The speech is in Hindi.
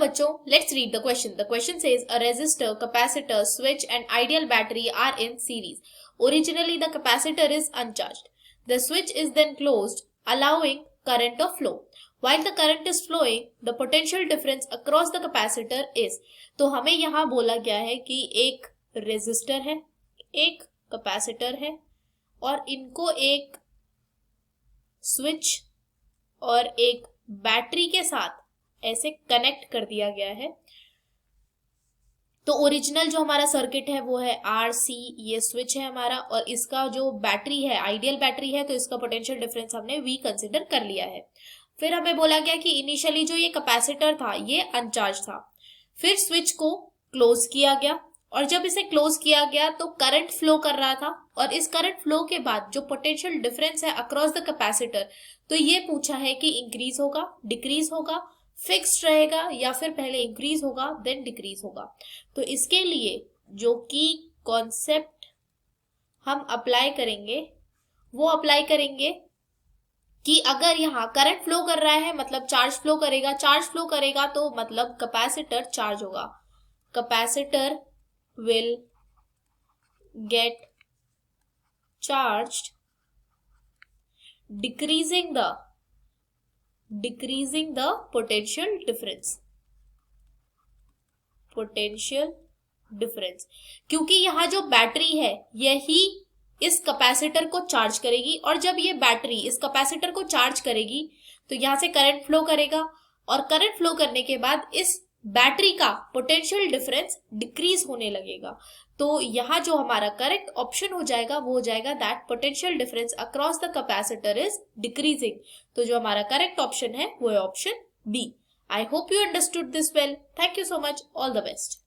बच्चों, let's read the question. The question says a resistor, capacitor, switch and ideal battery are in series. Originally the capacitor is uncharged. The switch is then closed, allowing current of flow. While the current is flowing, the potential difference across the capacitor is. तो हमें यहाँ बोला गया है कि एक रेजिस्टर है, एक कैपेसिटर है और इनको एक स्विच और एक बैटरी के साथ ऐसे कनेक्ट कर दिया गया है। तो ओरिजिनल जो हमारा सर्किट है वो है RC, ये स्विच है हमारा, और इसका जो बैटरी है आइडियल बैटरी है, तो इसका पोटेंशियल डिफरेंस हमने V कंसिडर कर लिया है। फिर हमें बोला गया कि इनिशियली जो ये कैपेसिटर था ये अनचार्ज था, फिर स्विच को क्लोज किया गया और जब इसे क्लोज किया गया तो करंट फ्लो कर रहा था, और इस करंट फ्लो के बाद जो पोटेंशियल डिफरेंस है अक्रॉस द कैपेसिटर, तो ये पूछा है कि इंक्रीज होगा, डिक्रीज होगा, फिक्स्ड रहेगा या फिर पहले इंक्रीज होगा देन डिक्रीज होगा। तो इसके लिए जो कि कॉन्सेप्ट हम अप्लाई करेंगे वो अप्लाई करेंगे कि अगर यहाँ करंट फ्लो कर रहा है मतलब चार्ज फ्लो करेगा तो मतलब कैपेसिटर चार्ज होगा, capacitor will get charged, decreasing the potential difference, क्योंकि यहाँ जो बैटरी है यही इस कैपेसिटर को चार्ज करेगी, और जब ये बैटरी इस कैपेसिटर को चार्ज करेगी तो यहाँ से करंट फ्लो करेगा, और करंट फ्लो करने के बाद इस बैटरी का पोटेंशियल डिफरेंस डिक्रीज होने लगेगा। तो यहाँ जो हमारा करेक्ट ऑप्शन हो जाएगा वो हो जाएगा that potential difference across the capacitor is decreasing. तो जो हमारा करेक्ट ऑप्शन है वो है option B. I hope you understood this well. Thank you so much. All the best.